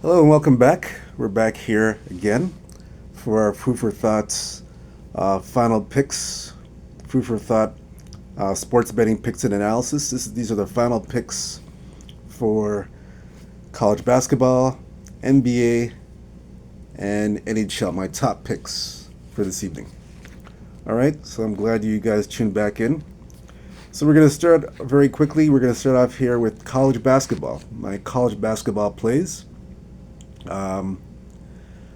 Hello and welcome back. We're back here again for our Food for Thoughts final picks. Food for Thought sports betting picks and analysis. These are the final picks for college basketball, NBA, and NHL. My top picks for this evening. All right, so I'm glad you guys tuned back in. So we're going to start very quickly. We're going to start off here with college basketball. My college basketball plays. Um,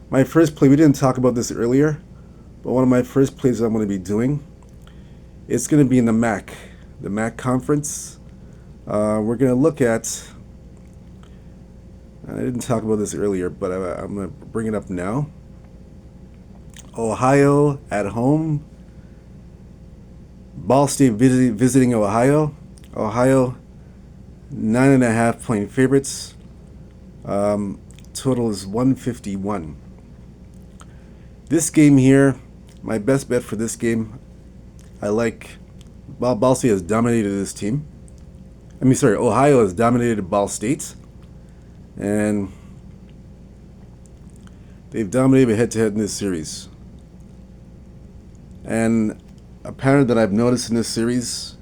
my first play, we didn't talk about this earlier, but one of my first plays I'm going to be doing, it's going to be in the MAC conference. We're going to look at, I didn't talk about this earlier, but I'm going to bring it up now. Ohio at home. Ball State visiting Ohio. Ohio, 9.5 point favorites. Total is 151. This game here, my best bet for this game, I like, Ball State has dominated this team. Ohio has dominated Ball State. And they've dominated head-to-head in this series. And a pattern that I've noticed in this series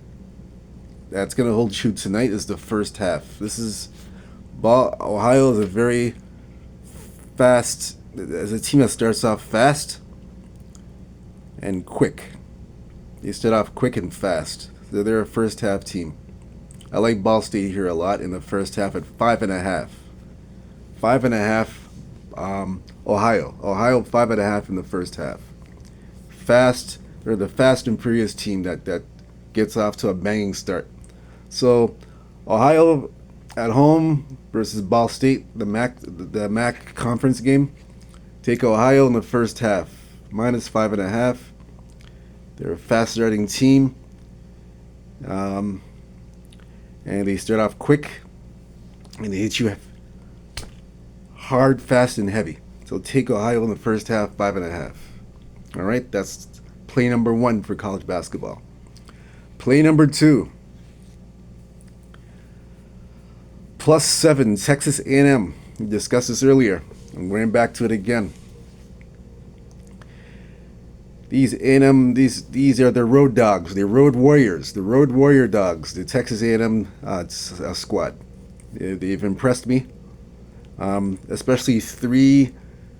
that's going to hold true tonight is the first half. Ohio is a very fast, as a team that starts off fast and quick. They start off quick and fast. So they're a first half team. I like Ball State here a lot in the first half at 5.5. 5.5, Ohio. Ohio 5.5 in the first half. Fast, they're the fast and furious team that gets off to a banging start. So Ohio at home versus Ball State, the MAC conference game. Take Ohio in the first half, -5.5. They're a fast starting team, and they start off quick, and they hit you hard, fast, and heavy. So take Ohio in the first half, 5.5. All right, that's play number one for college basketball. Play number two. +7, Texas A&M. We discussed this earlier. I'm going back to it again. These A&M, these are the road dogs, the road warriors, the road warrior dogs, the Texas A&M squad. They've impressed me, especially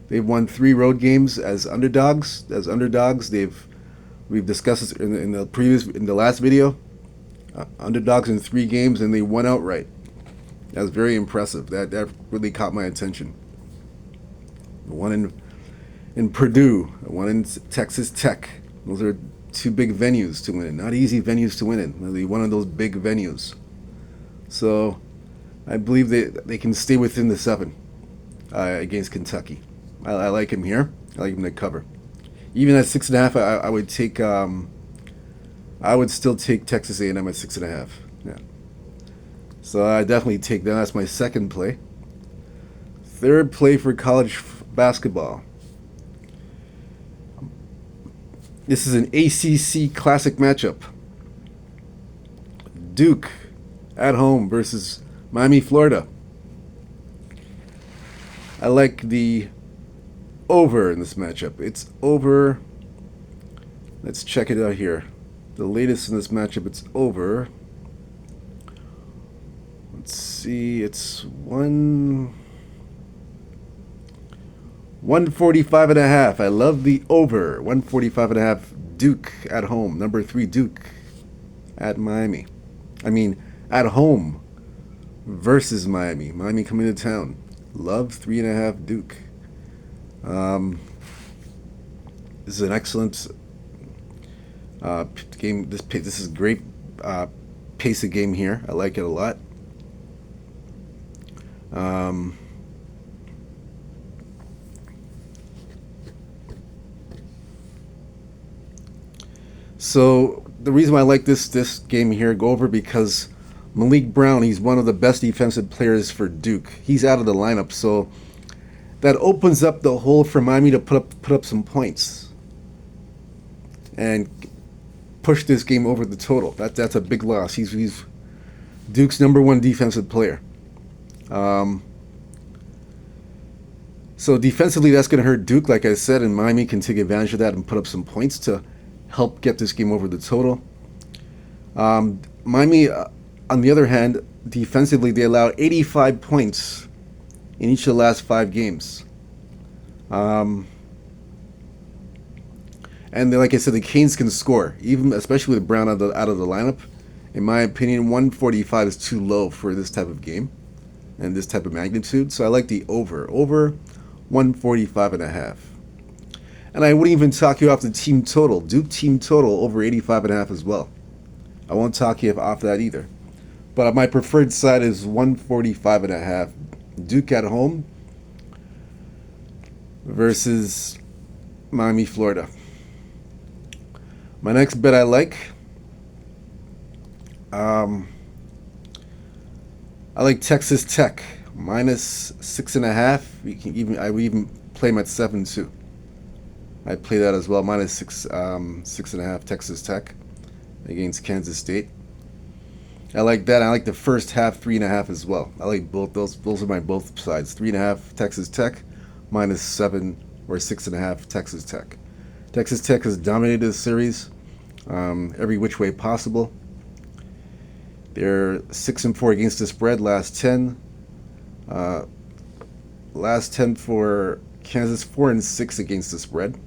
They've won 3 road games as underdogs. We've discussed this in the last video. Underdogs in 3 games, and they won outright. That's very impressive. That really caught my attention. One in Purdue, one in Texas Tech. Those are 2 big venues to win in. Not easy venues to win in. Really one of those big venues. So I believe they can stay within the 7 against Kentucky. I like him here. I like him to cover. Even at 6.5, I would take. I would still take Texas A&M at 6.5. Yeah. So I definitely take that. That's my second play. Third play for college basketball. This is an ACC classic matchup. Duke at home versus Miami, Florida. I like the over in this matchup. It's over. Let's check it out here. The latest in this matchup, it's over. Let's see, it's 145.5. I love the over. 145.5. Duke at home. Number 3 Duke at Miami. At home versus Miami. Miami coming to town. Love 3.5 Duke. This is an excellent game. This is great pace of game here. I like it a lot. So the reason why I like this game here go over because Malik Brown, he's one of the best defensive players for Duke. He's out of the lineup, so that opens up the hole for Miami to put up some points and push this game over the total. That's a big loss. He's Duke's #1 defensive player. So defensively, that's going to hurt Duke, like I said, and Miami can take advantage of that and put up some points to help get this game over the total. Miami, on the other hand, defensively, they allowed 85 points in each of the last 5 games. Um, and like I said, the Canes can score, even especially with Brown out of the lineup. In my opinion, 145 is too low for this type of game and this type of magnitude. So I like the over 145 and a half. And I wouldn't even talk you off the team total. Duke team total over 85 and a half as well. I won't talk you off that either. But my preferred side is 145 and a half. Duke at home versus Miami, Florida. My next bet I like. I like Texas Tech minus 6.5. I would even play them at 7 too. I'd play that as well. Minus 6.5 Texas Tech against Kansas State. I like that. I like the first half 3.5 as well. I like both those. Those are my both sides. 3.5 Texas Tech, minus 7 or 6.5 Texas Tech. Texas Tech has dominated this series every which way possible. They're 6-4 against the spread last 10. Last 10 for Kansas, 4-6 against the spread.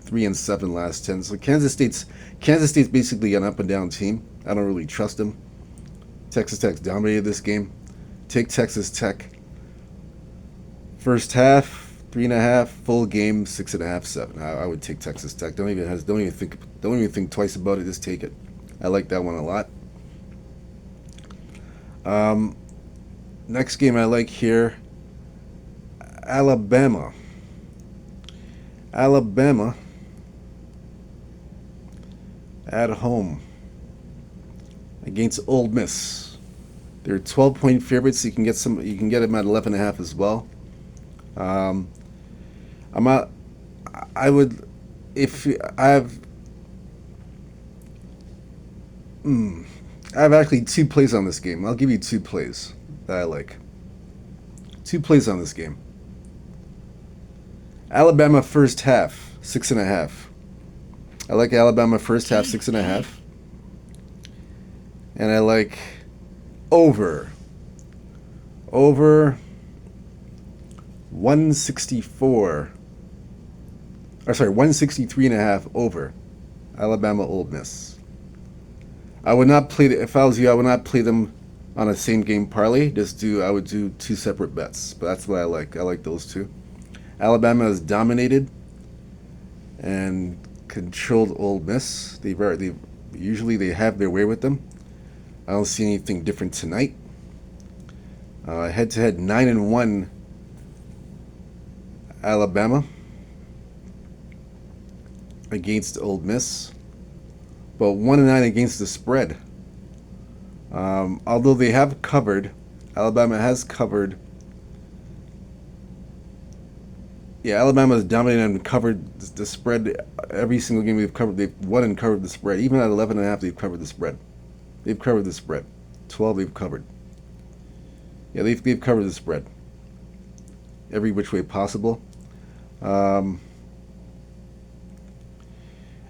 3-7 last 10. So Kansas State's basically an up and down team. I don't really trust them. Texas Tech's dominated this game. Take Texas Tech. First half 3.5, full game 6.5, 7. I would take Texas Tech. Don't even think twice about it. Just take it. I like that one a lot. Next game I like here, Alabama at home against Ole Miss. They're 12-point favorites. You can get them at 11.5 as well. I would, if I have. I have actually 2 plays on this game. I'll give you 2 plays that I like. 2 plays on this game. Alabama first half, 6.5. I like Alabama first half, 6.5. And I like over 164. 163.5 over Alabama Ole Miss. I would not play if I was you. I would not play them on a same game parlay. I would do 2 separate bets. But that's what I like. I like those 2. Alabama has dominated and controlled Ole Miss. They usually have their way with them. I don't see anything different tonight. Head-to-head 9-1 Alabama against Ole Miss, but 1-9 against the spread. Although they have covered, Alabama has covered. Yeah, Alabama has dominated and covered the spread every single game they've covered. They've won and covered the spread. Even at 11.5, they've covered the spread. They've covered the spread. 12, they've covered. Yeah, they've covered the spread every which way possible.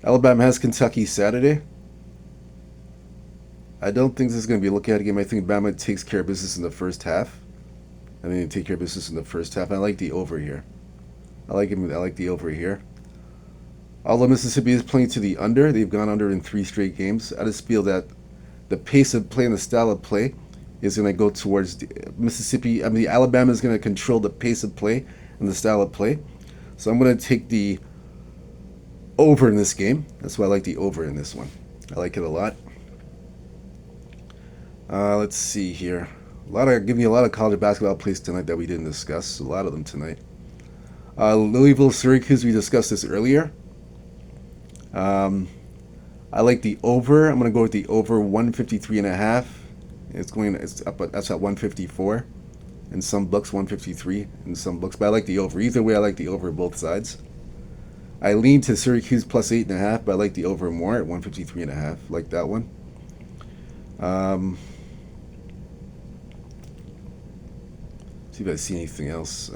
Alabama has Kentucky Saturday. I don't think this is going to be a lookout game. I think Bama takes care of business in the first half. I think they take care of business in the first half. I like the over here. I like the over here. Although Mississippi is playing to the under, they've gone under in 3 straight games. I just feel that the pace of play and the style of play is going to go towards Mississippi. I mean, Alabama is going to control the pace of play and the style of play. So I'm going to take the over in this game. That's why I like the over in this one. I like it a lot. Let's see here. Give me a lot of college basketball plays tonight that we didn't discuss. A lot of them tonight. Louisville, Syracuse. We discussed this earlier. I like the over. I'm going to go with the over 153.5. It's up. That's at 154. In some books, 153 in some books. But I like the over. Either way, I like the over both sides. I lean to Syracuse plus 8.5, but I like the over more at 153.5. Like that one. See if I see anything else.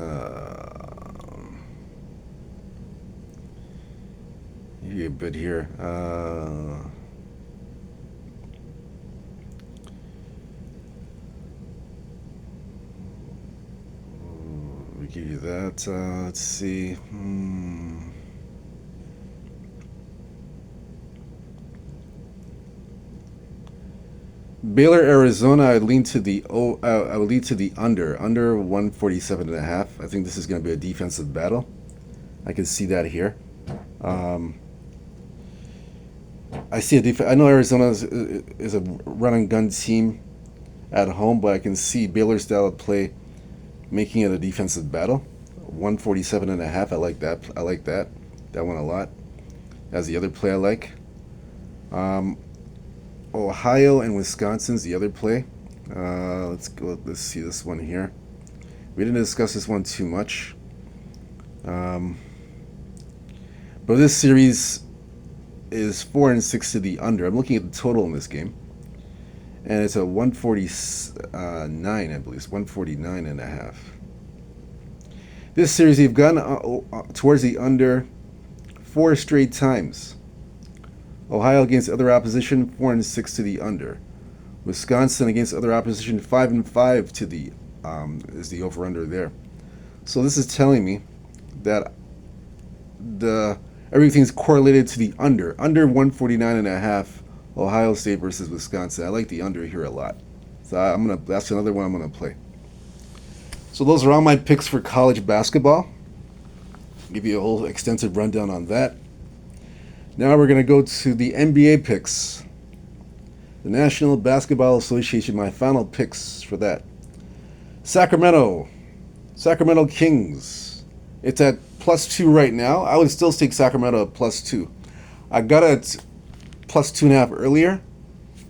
you a bit here. We give you that. Let's see. Baylor, Arizona. I lean to the I would lean to the under 147.5. I think this is going to be a defensive battle. I can see that here. I see a I know Arizona is a run and gun team at home, but I can see Baylor's style of play making it a defensive battle. 147.5. I like that. I like that. That one a lot. As the other play I like. Ohio and Wisconsin's the other play. Let's go. Let's see this one here. We didn't discuss this one too much. But this series is 4-6 to the under. I'm looking at the total in this game, and it's a 149. I believe it's 149.5. This series they've gone towards the under 4 straight times. Ohio against other opposition 4-6 to the under. Wisconsin against other opposition 5-5 to the is the over under there. So this is telling me that everything's correlated to the under 149.5. Ohio State versus Wisconsin. I like the under here a lot. So that's another one I'm gonna play. So those are all my picks for college basketball. I'll give you a whole extensive rundown on that. Now we're going to go to the NBA picks. The National Basketball Association, my final picks for that. Sacramento Kings. It's at +2 right now. I would still take Sacramento at +2. I got it +2.5 earlier,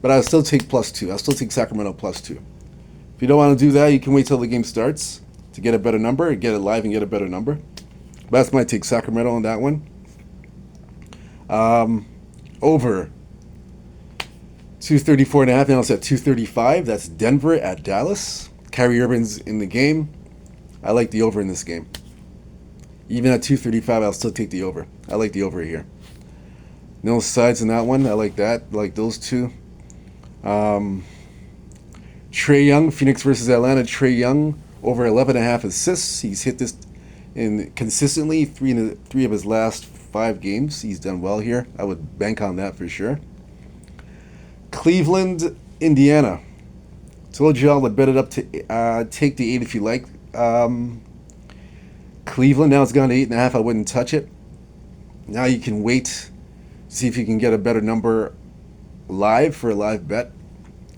but I would still take +2. I'll still take Sacramento +2. If you don't want to do that, you can wait till the game starts to get a better number, get it live and get a better number. But that's my take, Sacramento on that one. Over 234.5. Now it's at 235. That's Denver at Dallas. Kyrie Irving's in the game. I like the over in this game. Even at 235, I'll still take the over. I like the over here. No sides in that one. I like that. I like those two. Trae Young, Phoenix versus Atlanta. Trae Young over 11.5 assists. He's hit this in consistently three of his last 5 games. He's done well here. I would bank on that for sure. Cleveland, Indiana. Told you all to bet it up to take the 8 if you like. Cleveland, now it's gone to 8.5. I wouldn't touch it. Now you can wait, see if you can get a better number live for a live bet.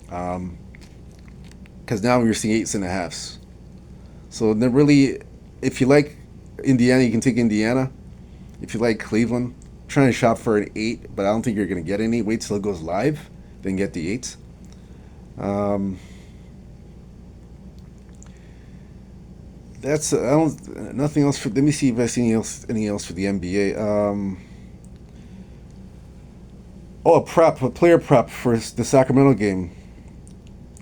Because now we're seeing 8.5s. So they're really, if you like Indiana, you can take Indiana. If you like Cleveland, I'm trying to shop for an 8, but I don't think you're going to get any. Wait till it goes live, then get the 8. That's nothing else for. Let me see if I see anything else for the NBA. A player prop for the Sacramento game.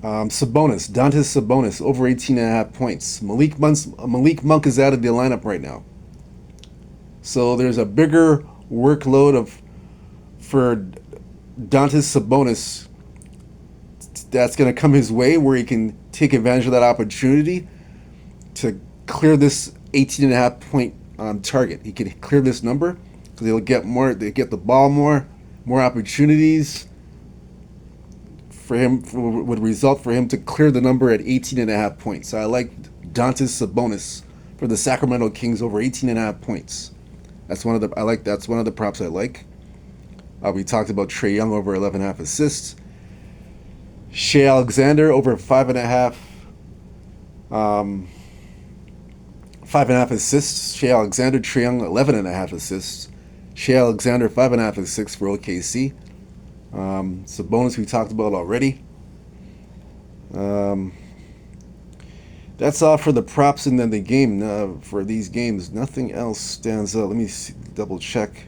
Sabonis, Domantas Sabonis, over 18.5 points. Malik Monk is out of the lineup right now. So there's a bigger workload for Domantas Sabonis that's going to come his way, where he can take advantage of that opportunity to clear this 18.5 point target. He can clear this number because they'll get more. They get the ball more opportunities for him would result for him to clear the number at 18.5 points. So I like Domantas Sabonis for the Sacramento Kings over 18.5 points. That's one of the props I like. We talked about Trae Young over 11.5 assists. Shai Alexander over 5.5. 5.5 assists. Shai Alexander, Trae Young 11.5 assists. Shai Alexander 5.5 assists for OKC. Sabonis we talked about already. That's all for the props and then the game. For these games, nothing else stands out. Let me double check.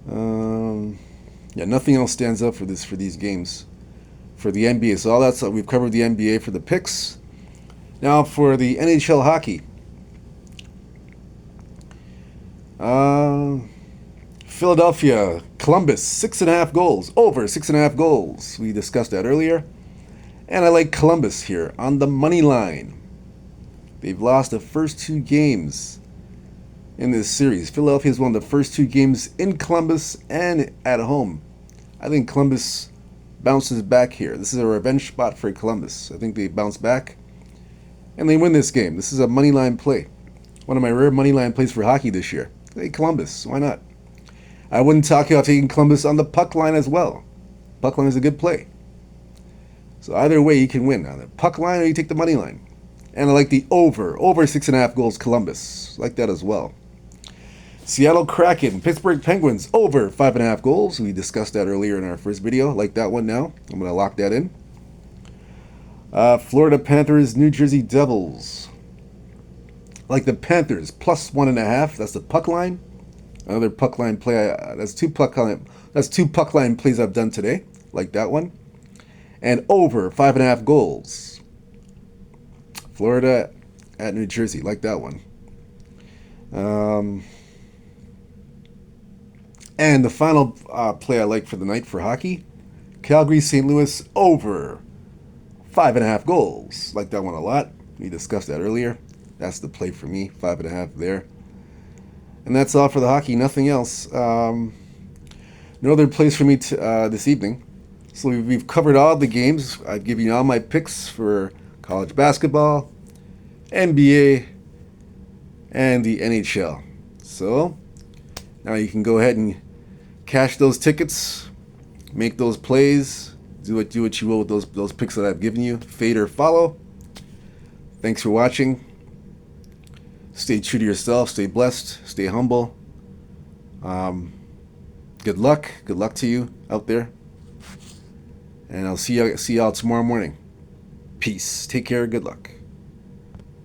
Nothing else stands out for these games. For the NBA, so all that's we've covered the NBA for the picks. Now for the NHL hockey. Philadelphia, Columbus, 6.5 goals. Over 6.5 goals. We discussed that earlier. And I like Columbus here on the money line. They've lost the first two games in this series. Philadelphia's won the first two games in Columbus and at home. I think Columbus bounces back here. This is a revenge spot for Columbus. I think they bounce back and they win this game. This is a money line play. One of my rare money line plays for hockey this year. Hey, Columbus, why not? I wouldn't talk about taking Columbus on the puck line as well. Puck line is a good play. So either way, you can win on the puck line or you take the money line. And I like the over 6.5 goals Columbus. I like that as well. Seattle Kraken, Pittsburgh Penguins, over 5.5 goals. We discussed that earlier in our first video. I like that one now. I'm going to lock that in. Florida Panthers, New Jersey Devils. I like the Panthers, plus 1.5. That's the puck line. Another puck line play. That's two puck line plays I've done today. Like that one. And over 5.5 goals. Florida at New Jersey. Like that one. And the final play I like for the night for hockey. Calgary, St. Louis, over 5.5 goals. Like that one a lot. We discussed that earlier. That's the play for me. 5.5 there. And that's all for the hockey. Nothing else. No other plays for me this evening. So we've covered all the games. I've given you all my picks for college basketball, NBA, and the NHL. So now you can go ahead and cash those tickets, make those plays, do what you will with those picks that I've given you. Fade or follow. Thanks for watching. Stay true to yourself. Stay blessed. Stay humble. Good luck. Good luck to you out there. And I'll see y'all tomorrow morning. Peace. Take care. Good luck.